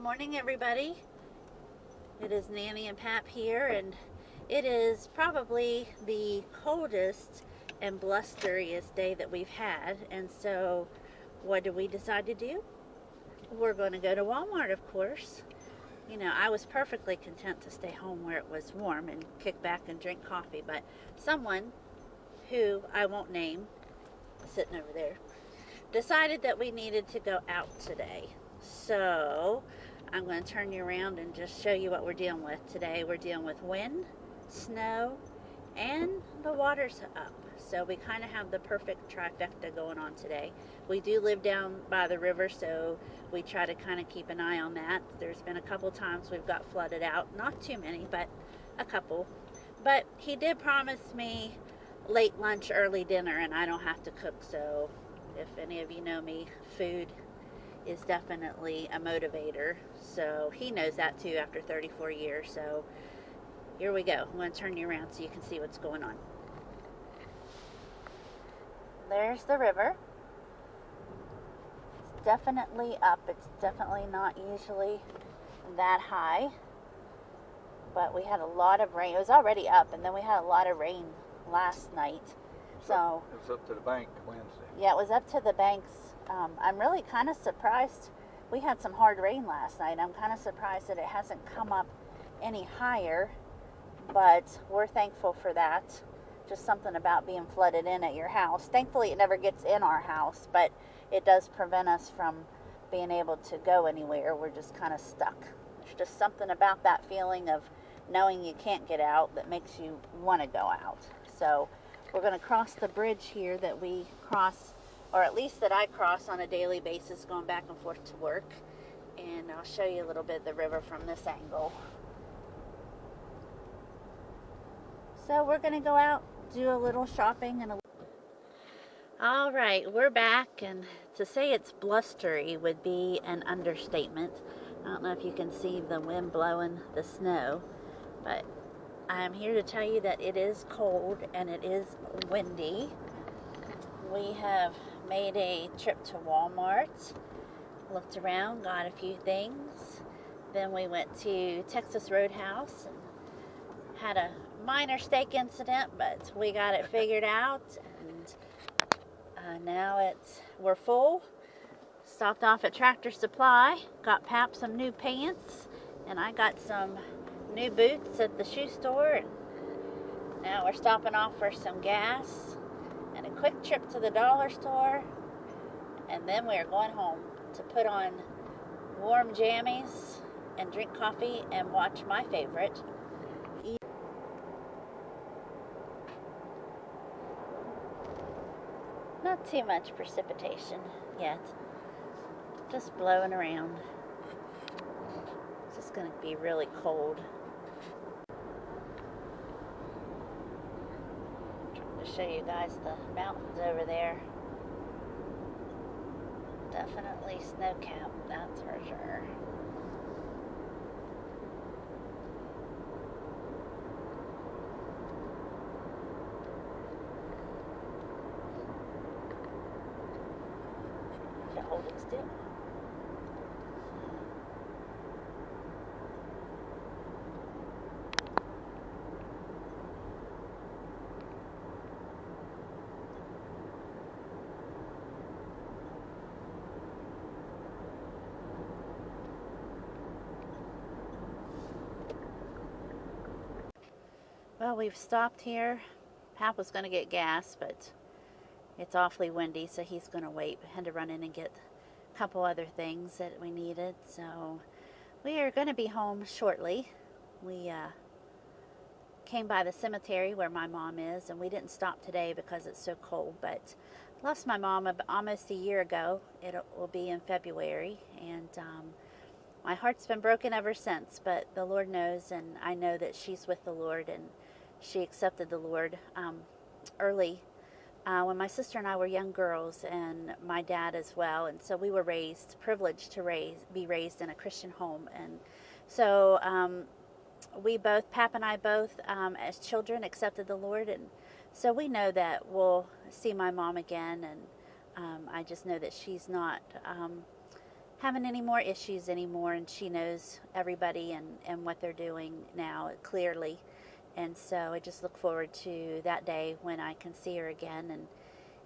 morning, everybody. It is Nanny and Pap here, and it is probably the coldest and blusteriest day that we've had. And so, what did we decide to do? We're going to go to Walmart, of course. You know, I was perfectly content to stay home where it was warm and kick back and drink coffee, but someone who I won't name, sitting over there, decided that we needed to go out today. So I'm going to turn you around and just show you what we're dealing with today. We're dealing with wind, snow, and the water's up. So we kind of have the perfect trifecta going on today. We do live down by the river, so we try to kind of keep an eye on that. There's been a couple times we've got flooded out. Not too many, but a couple. But he did promise me late lunch, early dinner, and I don't have to cook. So if any of you know me, food is definitely a motivator. So he knows that too after 34 years. So here we go. I'm going to turn you around so you can see what's going on. There's the river. It's definitely up. It's definitely not usually that high. But we had a lot of rain. It was already up, and then we had a lot of rain last night. So it was up to the bank Wednesday. Yeah, it was up to the banks. I'm really kind of surprised. We had some hard rain last night. I'm kind of surprised that it hasn't come up any higher, but we're thankful for that. Just something about being flooded in at your house. Thankfully, it never gets in our house, but it does prevent us from being able to go anywhere. We're just kind of stuck. There's just something about that feeling of knowing you can't get out that makes you want to go out. So we're going to cross the bridge here that we cross, or at least that I cross on a daily basis going back and forth to work. And I'll show you a little bit of the river from this angle. So we're going to go out, do a little shopping. All right, we're back, and to say it's blustery would be an understatement. I don't know if you can see the wind blowing the snow, but I'm here to tell you that it is cold and it is windy. We have made a trip to Walmart, looked around, got a few things. Then we went to Texas Roadhouse and had a minor steak incident, but we got it figured out. And now we're full. Stopped off at Tractor Supply, got Pap some new pants, and I got some new boots at the shoe store. And now we're stopping off for some gas and a quick trip to the dollar store, and then we're going home to put on warm jammies and drink coffee and watch my favorite. Not too much precipitation yet, just blowing around. It's just going to be really cold. Trying to show you guys the mountains over there. Definitely snow-capped, that's for sure. Hold it still. Well, we've stopped here. Pap was going to get gas, but it's awfully windy, so he's going to wait. We had to run in and get a couple other things that we needed. So we are going to be home shortly. We came by the cemetery where my mom is, and we didn't stop today because it's so cold, but lost my mom almost a year ago. It will be in February, and my heart's been broken ever since, but the Lord knows, and I know that she's with the Lord, and she accepted the Lord early when my sister and I were young girls, and my dad as well. And so we were privileged to be raised in a Christian home. And so we both, Pap and I both, as children, accepted the Lord. And so we know that we'll see my mom again. And I just know that she's not having any more issues anymore, and she knows everybody and what they're doing now clearly. And so I just look forward to that day when I can see her again. And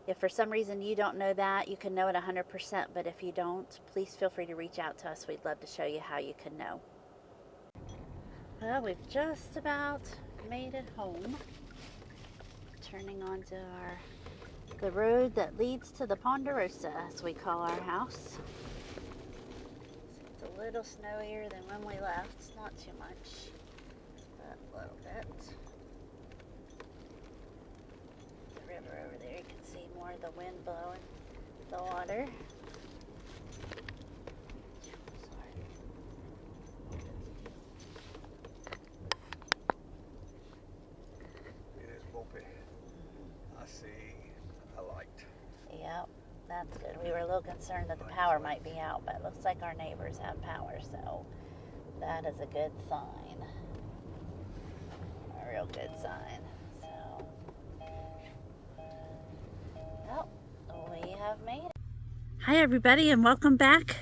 if for some reason you don't know that, you can know it 100%, but if you don't, please feel free to reach out to us. We'd love to show you how you can know. Well, we've just about made it home. Turning onto the road that leads to the Ponderosa, as we call our house. It's a little snowier than when we left. It's not too much, but a little bit. The river over there, you can see more of the wind blowing the water. Yep, that's good. We were a little concerned that the power might be out, but it looks like our neighbors have power, so that is a good sign. A real good sign. So, well, we have made it. Hi everybody, and welcome back.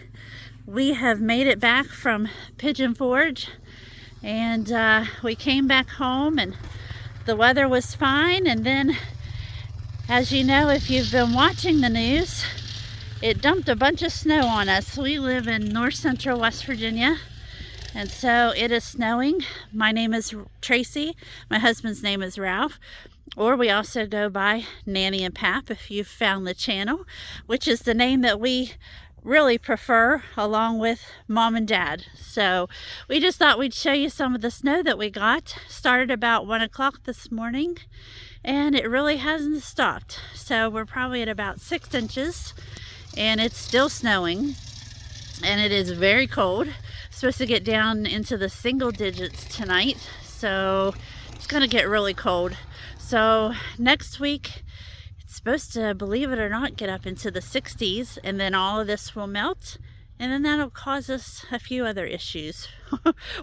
We have made it back from Pigeon Forge, and we came back home and the weather was fine, and then, as you know, if you've been watching the news, it dumped a bunch of snow on us. We live in north central West Virginia, and so it is snowing. My name is Tracy. My husband's name is Ralph, or we also go by Nanny and Pap if you've found the channel, which is the name that we really prefer along with Mom and Dad. So we just thought we'd show you some of the snow that we got. Started about 1 o'clock this morning, and it really hasn't stopped. So we're probably at about 6 inches, and it's still snowing, and it is very cold. It's supposed to get down into the single digits tonight, so it's gonna get really cold. So next week it's supposed to, believe it or not, get up into the 60s, and then all of this will melt, and then that'll cause us a few other issues.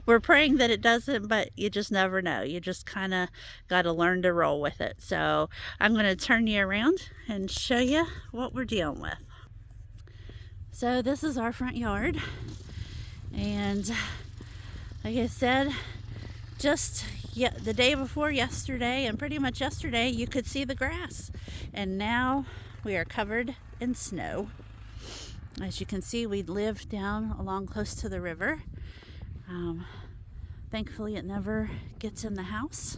We're praying that it doesn't, but you just never know. You just kind of got to learn to roll with it. So I'm going to turn you around and show you what we're dealing with. So this is our front yard, and like I said, just the day before yesterday, and pretty much yesterday, you could see the grass, and now we are covered in snow. As you can see, we live down along close to the river. Thankfully it never gets in the house,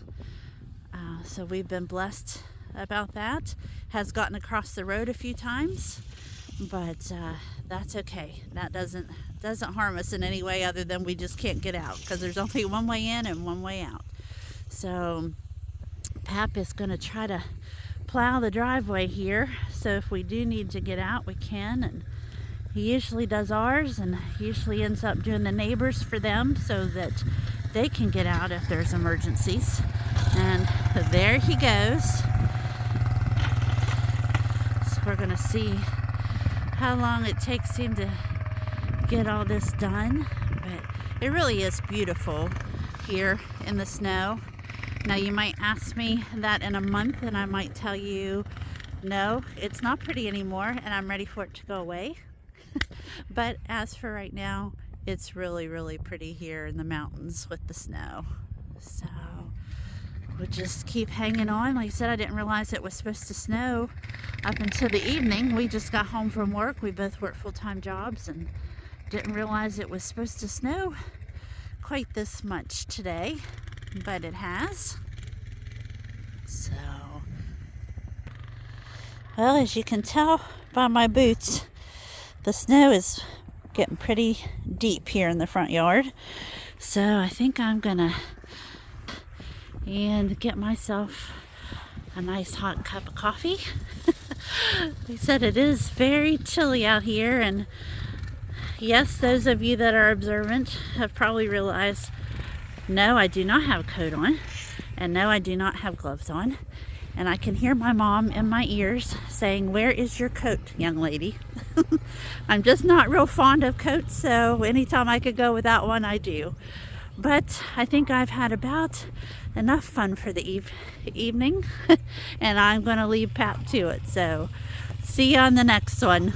so we've been blessed about that. Has gotten across the road a few times, but that's okay. That doesn't harm us in any way, other than we just can't get out because there's only one way in and one way out. So Pap is going to try to plow the driveway here, so if we do need to get out, we can. And he usually does ours, and he usually ends up doing the neighbors for them so that they can get out if there's emergencies. And there he goes. So we're going to see how long it takes him to get all this done. But it really is beautiful here in the snow. Now you might ask me that in a month, and I might tell you, no, it's not pretty anymore, and I'm ready for it to go away. But as for right now, it's really, really pretty here in the mountains with the snow. So we'll just keep hanging on. Like I said, I didn't realize it was supposed to snow up until the evening. We just got home from work. We both work full-time jobs and didn't realize it was supposed to snow quite this much today, but it has. So, well, as you can tell by my boots, the snow is getting pretty deep here in the front yard. So I think I'm gonna get myself a nice hot cup of coffee. They said it is very chilly out here, and yes, those of you that are observant have probably realized, no, I do not have a coat on, and no, I do not have gloves on. And I can hear my mom in my ears saying, "Where is your coat, young lady?" I'm just not real fond of coats, so anytime I could go without one, I do. But I think I've had about enough fun for the evening, and I'm going to leave Pap to it. So see you on the next one.